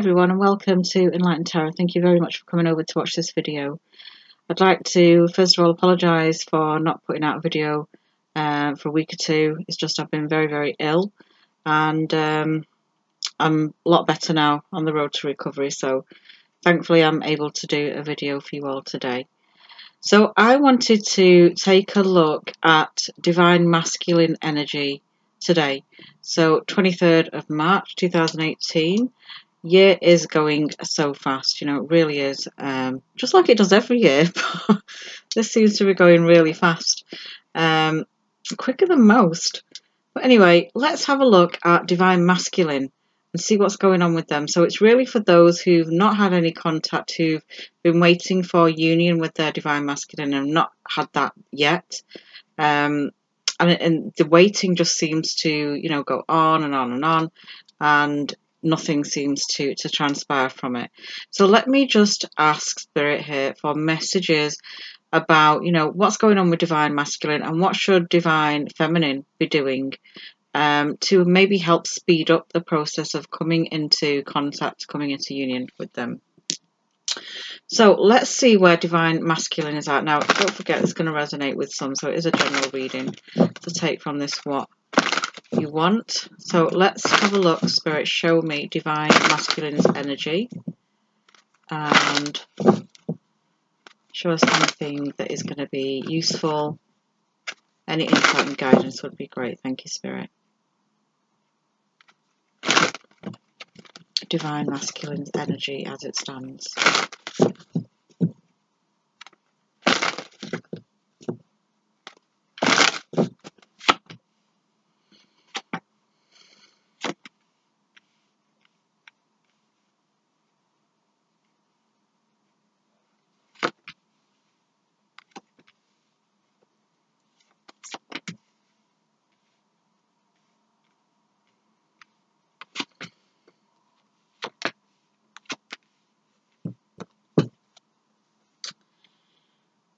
everyone, and welcome to Enlightened Tarot. Thank you very much for coming over to watch this video. I'd like to first of all apologise for not putting out a video for a week or two. It's just I've been very ill, and I'm a lot better now, on the road to recovery, so thankfully I'm able to do a video for you all today. So I wanted to take a look at Divine Masculine Energy today. So 23rd of March 2018. Year is going so fast, you know, it really is, just like it does every year, but this seems to be going really fast, quicker than most. But anyway, let's have a look at Divine Masculine and see what's going on with them. So it's really for those who've not had any contact, who've been waiting for union with their Divine Masculine and have not had that yet, and the waiting just seems to, you know, go on and on and on, and nothing seems to transpire from it. So let me just ask Spirit here for messages about, you know, what's going on with Divine Masculine and what should Divine Feminine be doing to maybe help speed up the process of coming into contact, coming into union with them. So let's see where Divine Masculine is at. Now, don't forget, it's going to resonate with some, so it is a general reading to take from this what you want. So let's have a look. Spirit, show me Divine Masculine's energy and show us anything that is going to be useful. Any insight and guidance would be great. Thank you, Spirit. Divine Masculine's energy as it stands.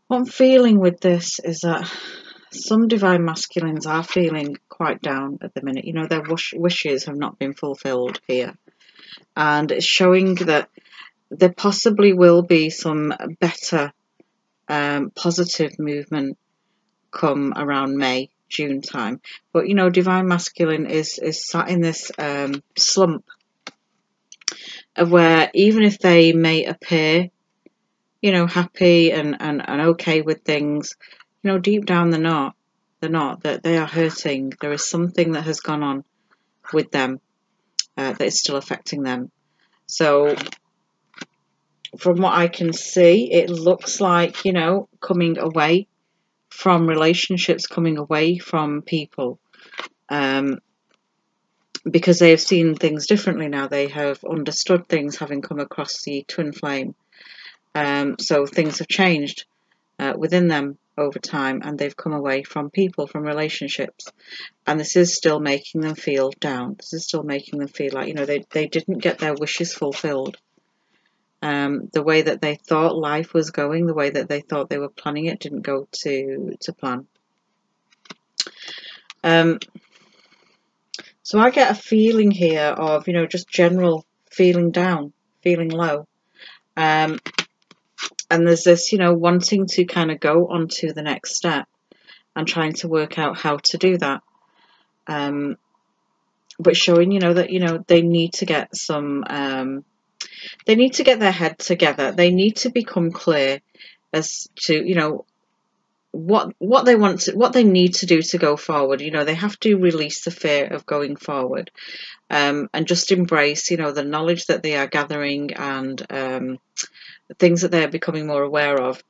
What I'm feeling with this is that some Divine Masculines are feeling quite down at the minute. You know, their wishes have not been fulfilled here. And it's showing that there possibly will be some better positive movement come around May, June time. But, you know, Divine Masculine is sat in this slump of where even if they may appear, you know, happy and okay with things, you know, deep down they're not, that they are hurting. There is something that has gone on with them that is still affecting them. So from what I can see, it looks like, you know, coming away from relationships, coming away from people, because they have seen things differently now. They have understood things, having come across the twin flame. So things have changed within them over time, and they've come away from people, from relationships, and this is still making them feel down. This is still making them feel like, you know, they didn't get their wishes fulfilled. The way that they thought life was going, the way that they thought they were planning it, didn't go to plan. So I get a feeling here of, you know, just general feeling down, feeling low. And there's this, you know, wanting to kind of go on to the next step and trying to work out how to do that. But showing, you know, that, you know, they need to get some, they need to get their head together. They need to become clear as to, you know, what they want to, what they need to do to go forward. You know, they have to release the fear of going forward, and just embrace, you know, the knowledge that they are gathering and the things that they're becoming more aware of,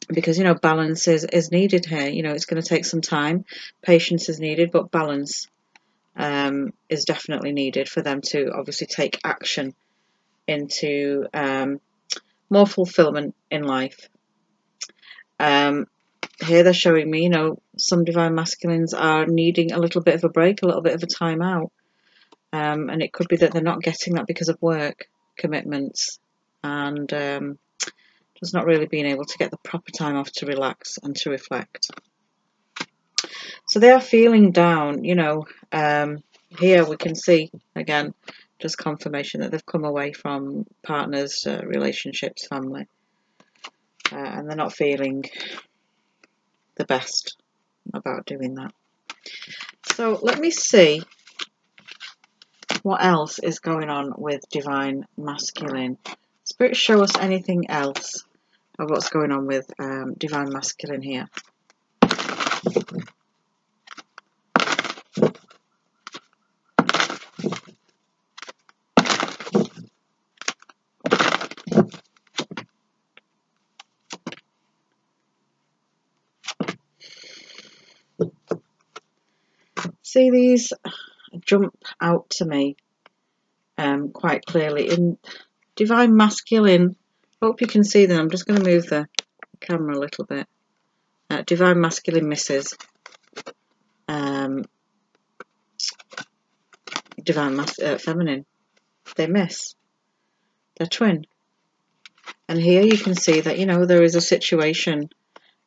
because, you know, balance is needed here. You know, it's going to take some time, patience is needed, but balance is definitely needed for them to obviously take action into more fulfillment in life. Here they're showing me, you know, some Divine Masculines are needing a little bit of a break, a little bit of a time out, and it could be that they're not getting that because of work commitments, and just not really being able to get the proper time off to relax and to reflect. So they are feeling down, you know. Here we can see again just confirmation that they've come away from partners, relationships, family, and they're not feeling the best about doing that. So let me see what else is going on with Divine Masculine. Spirit, show us anything else of what's going on with Divine Masculine here. See, these jump out to me quite clearly. In Divine Masculine, hope you can see them. I'm just going to move the camera a little bit. Divine Masculine misses. Divine Feminine, they miss. They're twin. And here you can see that, you know, there is a situation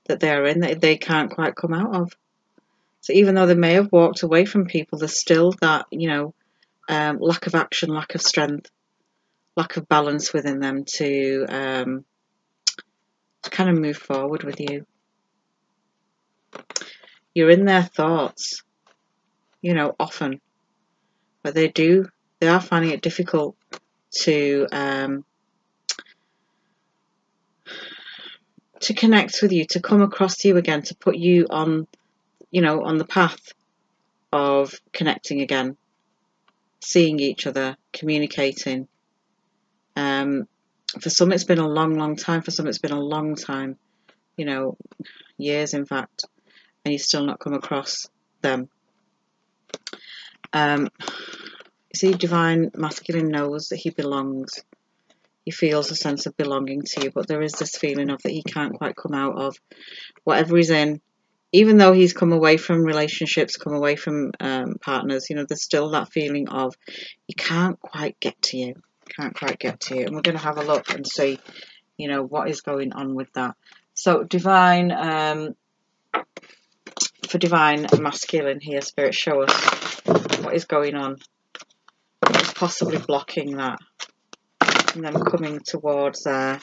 that they're in that they can't quite come out of. So even though they may have walked away from people, there's still that, you know, lack of action, lack of strength, lack of balance within them to kind of move forward with you. You're in their thoughts, you know, often, but they are finding it difficult to connect with you, to come across to you again, to put you on, you know, on the path of connecting again, seeing each other, communicating. For some it's been a long time, for some it's been a long time, you know, years in fact, and you still not come across them. You see, Divine Masculine knows that he belongs. He feels a sense of belonging to you, but there is this feeling of that he can't quite come out of whatever he's in. Even though he's come away from relationships, come away from partners, you know, there's still that feeling of he can't quite get to you. Can't quite get to you. And we're going to have a look and see, you know, what is going on with that. So Divine, for Divine Masculine here, Spirit, show us what is going on. What is possibly blocking that? And then coming towards there.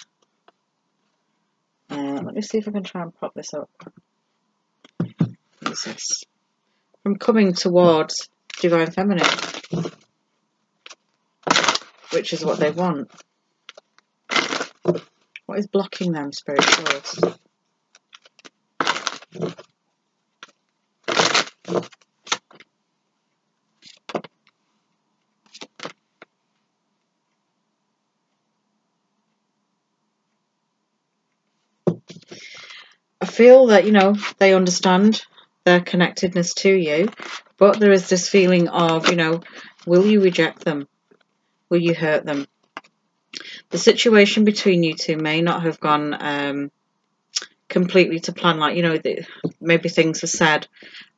Let me see if I can try and prop this up. What is this? From coming towards Divine Feminine, which is what they want. What is blocking them, Spirit, show us? I feel that, you know, they understand their connectedness to you, but there is this feeling of, you know, will you reject them? Will you hurt them? The situation between you two may not have gone completely to plan. Like, you know, maybe things were said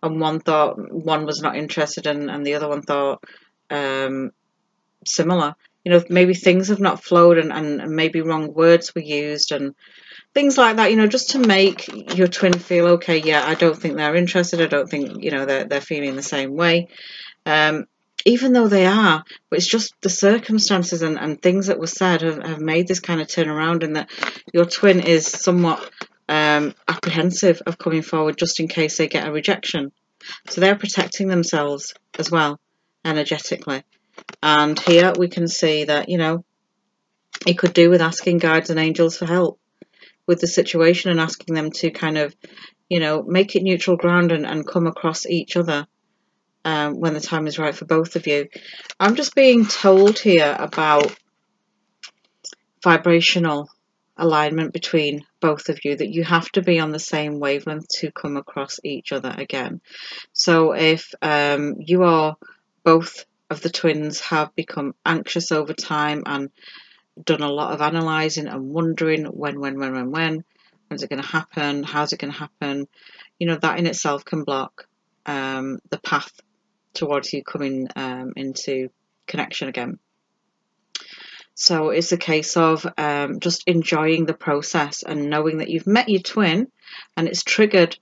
and one thought one was not interested and the other one thought similar. You know, maybe things have not flowed and maybe wrong words were used and things like that, you know, just to make your twin feel okay. Yeah, I don't think they're interested. I don't think, you know, they're feeling the same way. Even though they are, but it's just the circumstances and things that were said have made this kind of turn around, and that your twin is somewhat apprehensive of coming forward just in case they get a rejection. So they're protecting themselves as well, energetically. And here we can see that, you know, it could do with asking guides and angels for help with the situation and asking them to kind of, you know, make it neutral ground and come across each other when the time is right for both of you. I'm just being told here about vibrational alignment between both of you, that you have to be on the same wavelength to come across each other again. So if you are, both of the twins have become anxious over time and done a lot of analysing and wondering when's it going to happen, how's it going to happen, you know, that in itself can block the path towards you coming into connection again. So it's a case of just enjoying the process and knowing that you've met your twin and it's triggered,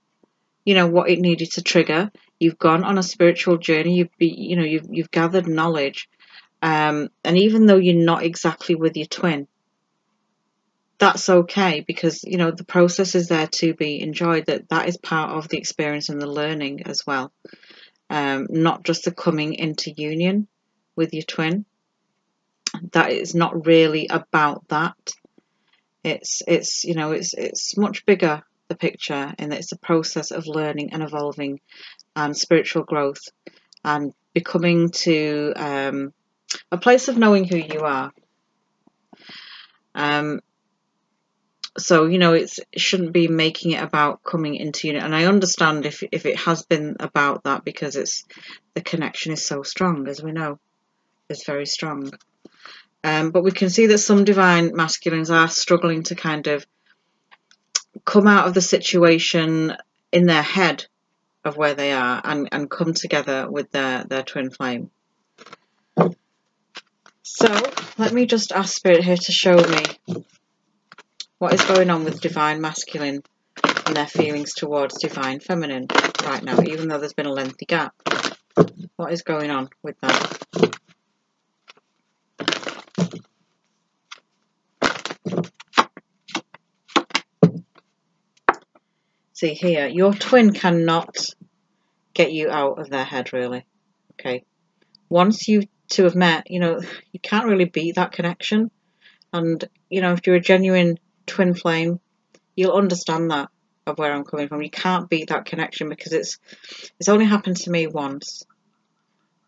you know, what it needed to trigger. You've gone on a spiritual journey. You've gathered knowledge, And even though you're not exactly with your twin, that's okay, because you know the process is there to be enjoyed. That is part of the experience and the learning as well. Not just the coming into union with your twin. That is not really about that. It's you know it's much bigger, the picture, and it's a process of learning and evolving and spiritual growth and becoming to a place of knowing who you are. So, you know, it shouldn't be making it about coming into unit. And I understand if it has been about that, because the connection is so strong, as we know. It's very strong. But we can see that some divine masculines are struggling to kind of come out of the situation in their head of where they are and come together with their twin flame. So let me just ask Spirit here to show me what is going on with divine masculine and their feelings towards divine feminine right now, even though there's been a lengthy gap. What is going on with that? See here, your twin cannot get you out of their head, really. Okay. Once you two have met, you know, you can't really beat that connection. And, you know, if you're a genuine twin flame, you'll understand that, of where I'm coming from. You can't beat that connection, because it's only happened to me once.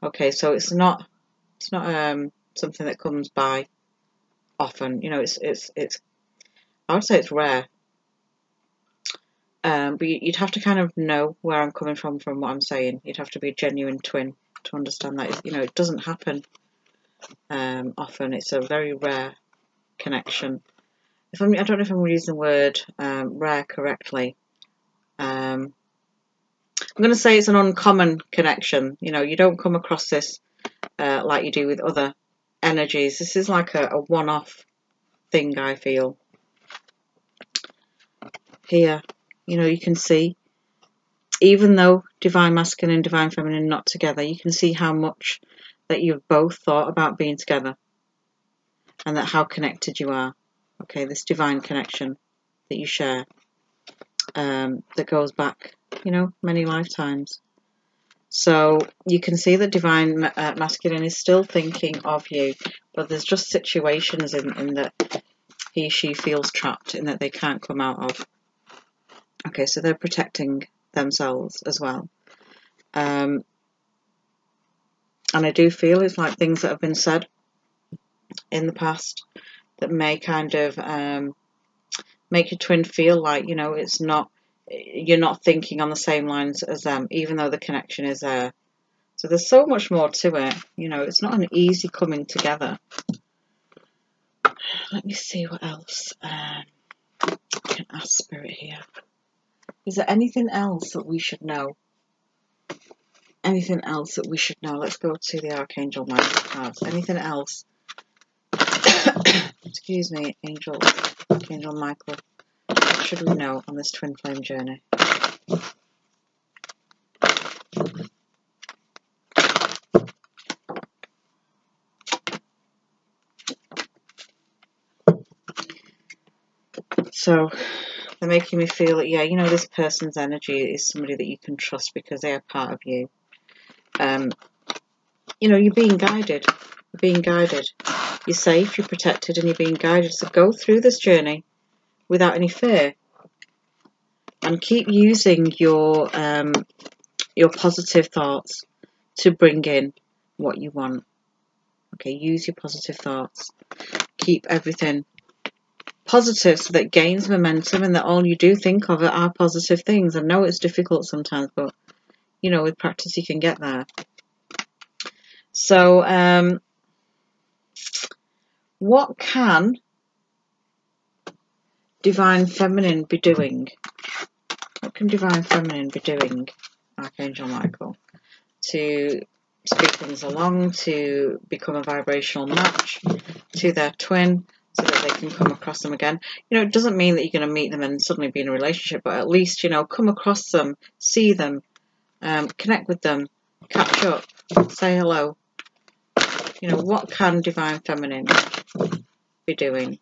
Okay, so it's not something that comes by often. You know, it's I would say it's rare. But you'd have to kind of know where I'm coming from what I'm saying. You'd have to be a genuine twin to understand that. You know, it doesn't happen often. It's a very rare connection. I don't know if I'm using the word rare correctly. I'm going to say it's an uncommon connection. You know, you don't come across this like you do with other energies. This is like a one-off thing, I feel. Here, you know, you can see, even though divine masculine and divine feminine are not together, you can see how much that you've both thought about being together, and that how connected you are. Okay, this divine connection that you share, that goes back, you know, many lifetimes. So you can see that divine masculine is still thinking of you, but there's just situations in that he, she feels trapped in that they can't come out of. Okay, so they're protecting themselves as well. And I do feel it's like things that have been said in the past that may kind of make your twin feel like, you know, you're not thinking on the same lines as them, even though the connection is there. So there's so much more to it. You know, it's not an easy coming together. Let me see what else I can ask Spirit here. Is there anything else that we should know? Anything else that we should know? Let's go to the Archangel Michael cards. Anything else? Excuse me, Archangel Michael. What should we know on this twin flame journey? So they're making me feel that, yeah, you know, this person's energy is somebody that you can trust because they are part of you. You know, you're being guided. You're being guided. You're safe, you're protected, and you're being guided. So go through this journey without any fear, and keep using your positive thoughts to bring in what you want. Okay, use your positive thoughts. Keep everything positive so that it gains momentum, and that all you do think of are positive things. I know it's difficult sometimes, but you know, with practice you can get there. So what can divine feminine be doing? What can divine feminine be doing, Archangel Michael, to speed things along, to become a vibrational match to their twin, so that they can come across them again? You know, it doesn't mean that you're going to meet them and suddenly be in a relationship, but at least, you know, come across them, see them, connect with them, catch up, say hello. You know, what can Divine Feminine be doing?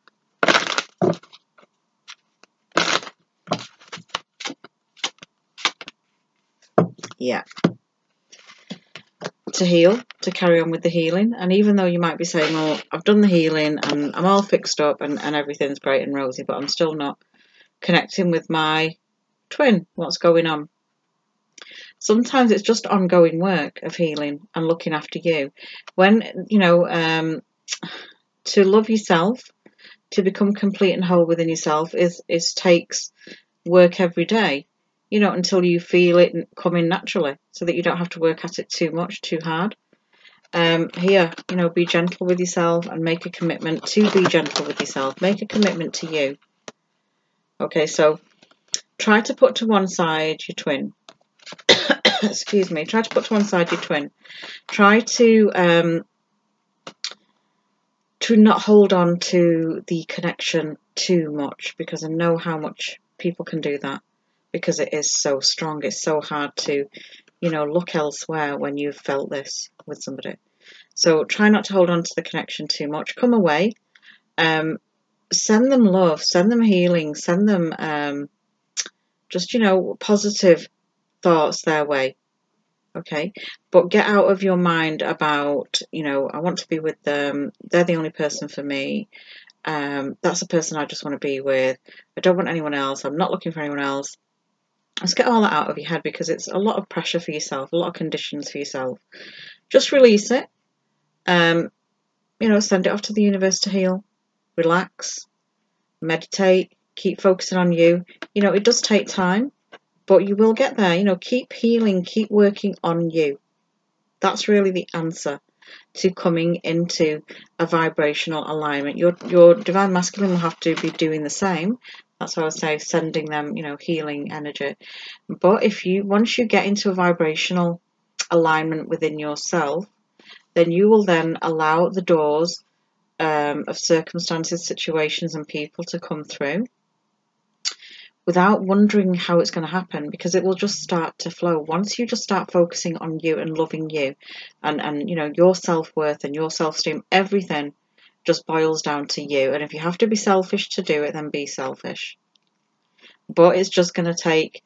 Yeah. To heal, to carry on with the healing. And even though you might be saying, oh, I've done the healing and I'm all fixed up and everything's great and rosy, but I'm still not connecting with my twin. What's going on? Sometimes it's just ongoing work of healing and looking after you. When, you know, to love yourself, to become complete and whole within yourself is takes work every day, you know, until you feel it coming naturally, so that you don't have to work at it too much, too hard. Here, you know, be gentle with yourself and make a commitment to be gentle with yourself. Make a commitment to you. Okay, so try to put to one side your twin. Excuse me. Try to put to one side your twin. Try to not hold on to the connection too much, because I know how much people can do that, because it is so strong. It's so hard to, you know, look elsewhere when you've felt this with somebody. So try not to hold on to the connection too much. Come away. Send them love. Send them healing. Send them just, you know, positive thoughts their way. Okay, but get out of your mind about, you know, I want to be with them, they're the only person for me, that's the person I just want to be with, I don't want anyone else, I'm not looking for anyone else. Let's get all that out of your head, because it's a lot of pressure for yourself, a lot of conditions for yourself. Just release it. You know, send it off to the universe to heal. Relax, meditate, keep focusing on you. You know, it does take time, but you will get there. You know, keep healing, keep working on you. That's really the answer to coming into a vibrational alignment. Your divine masculine will have to be doing the same. That's why I say sending them, you know, healing energy. But if you, once you get into a vibrational alignment within yourself, then you will then allow the doors of circumstances, situations and people to come through without wondering how it's going to happen, because it will just start to flow. Once you just start focusing on you and loving you and you know, your self-worth and your self-esteem, everything just boils down to you. And if you have to be selfish to do it, then be selfish. But it's just going to take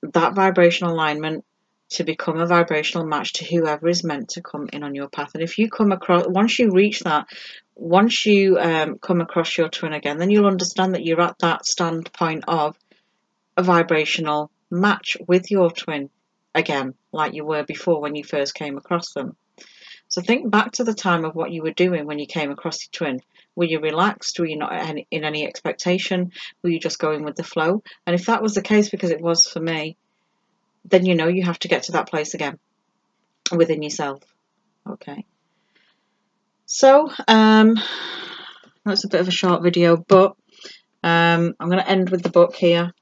that vibrational alignment to become a vibrational match to whoever is meant to come in on your path. And if you come across, once you reach that, once you come across your twin again, then you'll understand that you're at that standpoint of a vibrational match with your twin again, like you were before when you first came across them. So think back to the time of what you were doing when you came across your twin. Were you relaxed? Were you not in any expectation? Were you just going with the flow? And if that was the case, because it was for me, then you know you have to get to that place again within yourself. Okay. So that's a bit of a short video, but I'm going to end with the book here.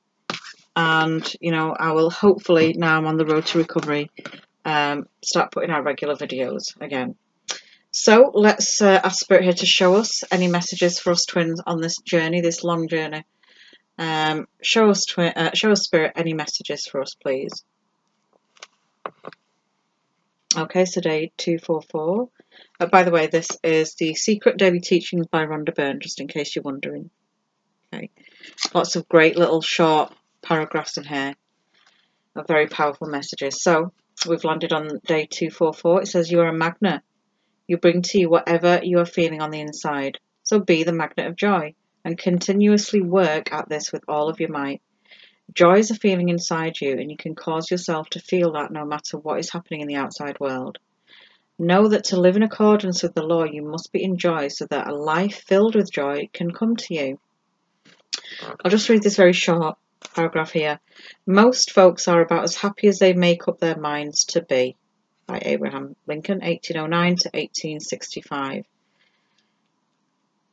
And, you know, I will hopefully, now I'm on the road to recovery, start putting out regular videos again. So let's ask Spirit here to show us any messages for us twins on this journey, this long journey. Show us Spirit any messages for us, please. Okay, so day 244. By the way, this is the Secret Daily Teachings by Rhonda Byrne, just in case you're wondering. Okay, lots of great little short paragraphs in here of very powerful messages. So we've landed on day 244. It says, you are a magnet. You bring to you whatever you are feeling on the inside. So be the magnet of joy and continuously work at this with all of your might. Joy is a feeling inside you, and you can cause yourself to feel that no matter what is happening in the outside world. Know that to live in accordance with the law, you must be in joy, so that a life filled with joy can come to you. I'll just read this very short paragraph here. Most folks are about as happy as they make up their minds to be. By Abraham Lincoln, 1809 to 1865.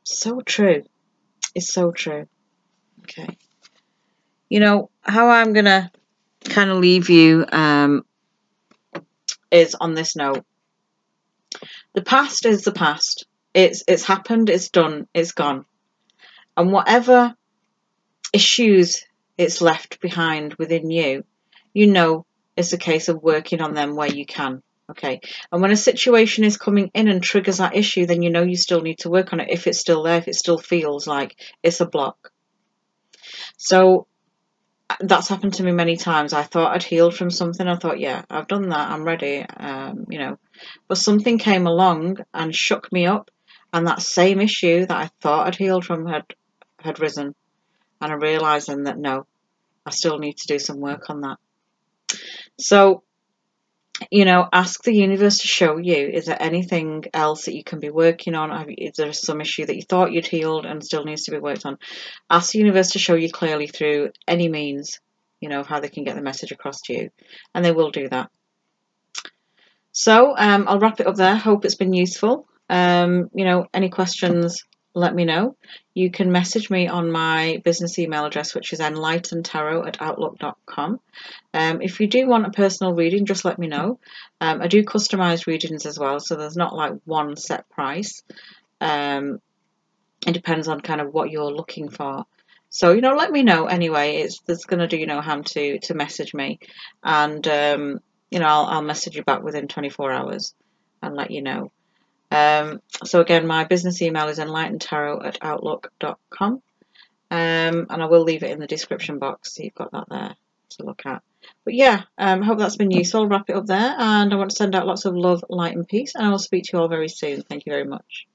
So true. It's so true. Okay. You know, how I'm going to kind of leave you is on this note. The past is the past. It's happened, it's done, it's gone. And whatever issues it's left behind within you, you know it's a case of working on them where you can. Okay, and when a situation is coming in and triggers that issue, then you know you still need to work on it if it's still there, if it still feels like it's a block. So that's happened to me many times. I thought I'd healed from something. I thought, yeah, I've done that, I'm ready, you know. But something came along and shook me up, and that same issue that I thought I'd healed from had risen. And I realised then that no, I still need to do some work on that. So, you know, ask the universe to show you, is there anything else that you can be working on? Is there some issue that you thought you'd healed and still needs to be worked on? Ask the universe to show you clearly through any means, you know, of how they can get the message across to you. And they will do that. So I'll wrap it up there. Hope it's been useful. You know, any questions, let me know. You can message me on my business email address, which is enlightentarot@outlook.com. If you do want a personal reading, just let me know. I do customized readings as well, so there's not like one set price. It depends on kind of what you're looking for. So, you know, let me know anyway. There's going to do you no harm to message me, and you know, I'll message you back within 24 hours and let you know. So again, my business email is enlightentarot@outlook.com, and I will leave it in the description box, so you've got that there to look at. But yeah, I hope that's been useful. I'll wrap it up there, and I want to send out lots of love, light, and peace, and I will speak to you all very soon. Thank you very much.